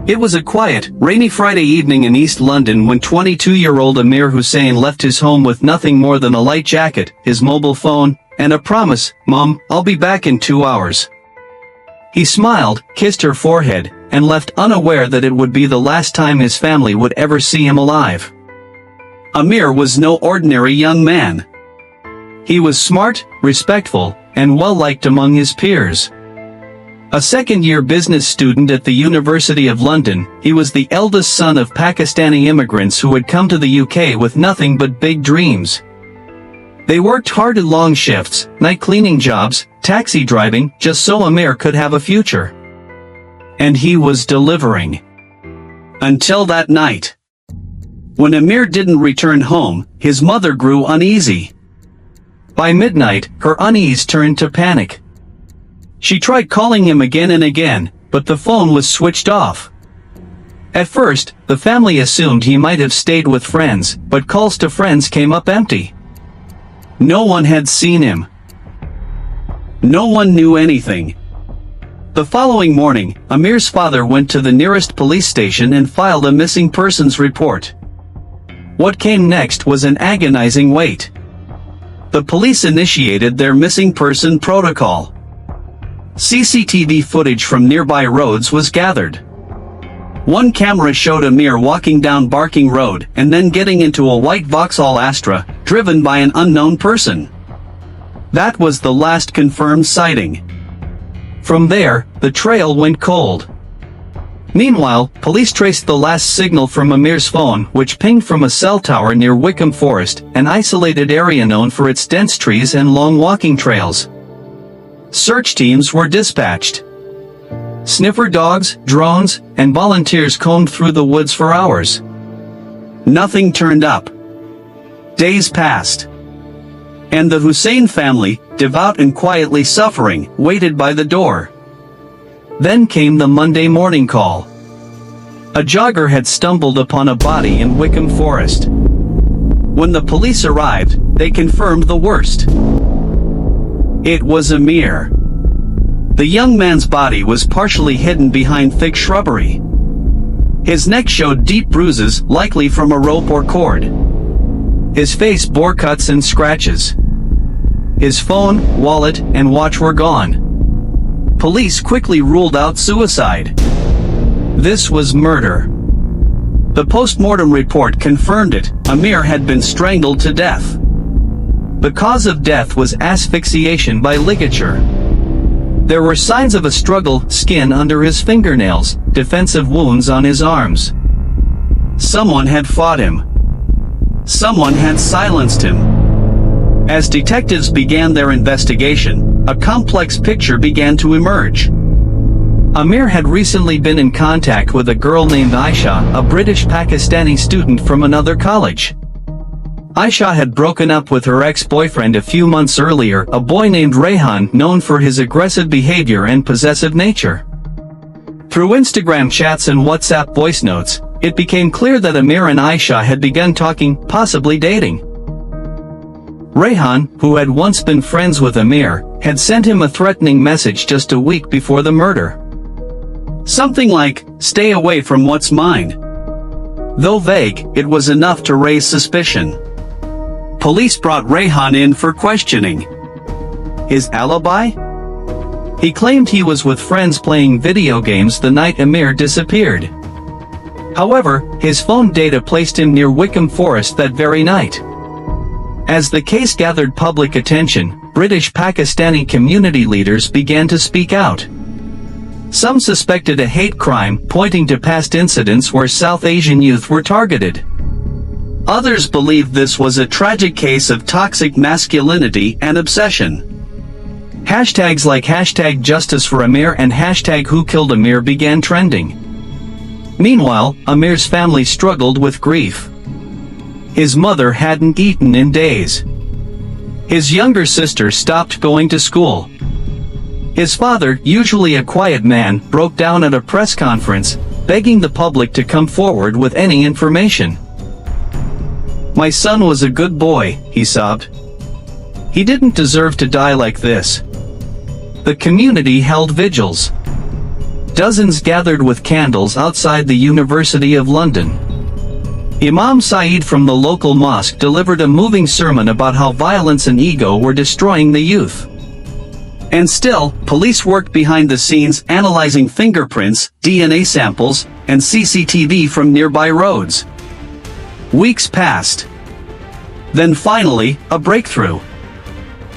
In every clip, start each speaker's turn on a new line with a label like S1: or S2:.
S1: It was a quiet, rainy Friday evening in East London when 22-year-old Amir Hussain left his home with nothing more than a light jacket, his mobile phone, and a promise, "Mom, I'll be back in 2 hours." He smiled, kissed her forehead, and left unaware that it would be the last time his family would ever see him alive. Amir was no ordinary young man. He was smart, respectful, and well-liked among his peers. A second-year business student at the University of London, he was the eldest son of Pakistani immigrants who had come to the UK with nothing but big dreams. They worked hard at long shifts, night cleaning jobs, taxi driving, just so Amir could have a future. And he was delivering. Until that night. When Amir didn't return home, his mother grew uneasy. By midnight, her unease turned to panic. She tried calling him again and again, but the phone was switched off. At first, the family assumed he might have stayed with friends, but calls to friends came up empty. No one had seen him. No one knew anything. The following morning, Amir's father went to the nearest police station and filed a missing persons report. What came next was an agonizing wait. The police initiated their missing person protocol. CCTV footage from nearby roads was gathered. One camera showed Amir walking down Barking Road and then getting into a white Vauxhall Astra, driven by an unknown person. That was the last confirmed sighting. From there, the trail went cold. Meanwhile, police traced the last signal from Amir's phone, which pinged from a cell tower near Wickham Forest, an isolated area known for its dense trees and long walking trails. Search teams were dispatched. Sniffer dogs, drones, and volunteers combed through the woods for hours. Nothing turned up. Days passed. And the Hussain family, devout and quietly suffering, waited by the door. Then came the Monday morning call. A jogger had stumbled upon a body in Wickham Forest. When the police arrived, they confirmed the worst. It was Amir. The young man's body was partially hidden behind thick shrubbery. His neck showed deep bruises, likely from a rope or cord. His face bore cuts and scratches. His phone, wallet, and watch were gone. Police quickly ruled out suicide. This was murder. The post-mortem report confirmed it. Amir had been strangled to death. The cause of death was asphyxiation by ligature. There were signs of a struggle, skin under his fingernails, defensive wounds on his arms. Someone had fought him. Someone had silenced him. As detectives began their investigation, a complex picture began to emerge. Amir had recently been in contact with a girl named Aisha, a British Pakistani student from another college. Aisha had broken up with her ex-boyfriend a few months earlier, a boy named Rehan, known for his aggressive behavior and possessive nature. Through Instagram chats and WhatsApp voice notes, it became clear that Amir and Aisha had begun talking, possibly dating. Rehan, who had once been friends with Amir, had sent him a threatening message just a week before the murder. Something like, "Stay away from what's mine." Though vague, it was enough to raise suspicion. Police brought Rehan in for questioning. His alibi? He claimed he was with friends playing video games the night Amir disappeared. However, his phone data placed him near Wickham Forest that very night. As the case gathered public attention, British Pakistani community leaders began to speak out. Some suspected a hate crime, pointing to past incidents where South Asian youth were targeted. Others believed this was a tragic case of toxic masculinity and obsession. Hashtags like #JusticeForAmir and #WhoKilledAmir began trending. Meanwhile, Amir's family struggled with grief. His mother hadn't eaten in days. His younger sister stopped going to school. His father, usually a quiet man, broke down at a press conference, begging the public to come forward with any information. "My son was a good boy," he sobbed. "He didn't deserve to die like this." The community held vigils. Dozens gathered with candles outside the University of London. Imam Saeed from the local mosque delivered a moving sermon about how violence and ego were destroying the youth. And still, police worked behind the scenes analyzing fingerprints, DNA samples, and CCTV from nearby roads. Weeks passed. Then finally, a breakthrough.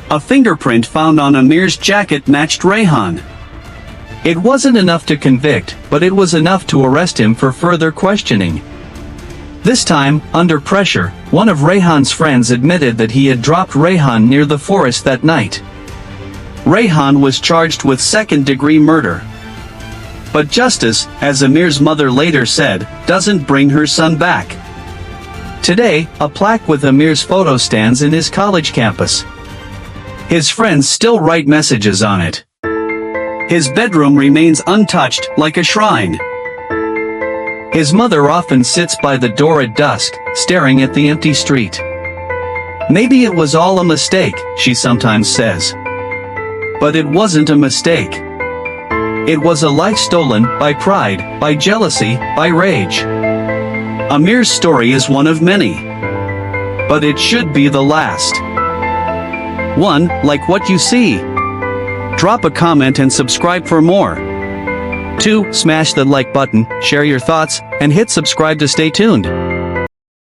S1: A fingerprint found on Amir's jacket matched Rayhan. It wasn't enough to convict, but it was enough to arrest him for further questioning. This time, under pressure, one of Rayhan's friends admitted that he had dropped Rayhan near the forest that night. Rayhan was charged with second-degree murder. But justice, as Amir's mother later said, doesn't bring her son back. Today, a plaque with Amir's photo stands in his college campus. His friends still write messages on it. His bedroom remains untouched, like a shrine. His mother often sits by the door at dusk, staring at the empty street. Maybe it was all a mistake, she sometimes says. But it wasn't a mistake. It was a life stolen by pride, by jealousy, by rage. Amir's story is one of many. But it should be the last. 1. Like what you see. Drop a comment and subscribe for more. 2. Smash the like button, share your thoughts, and hit subscribe to stay tuned.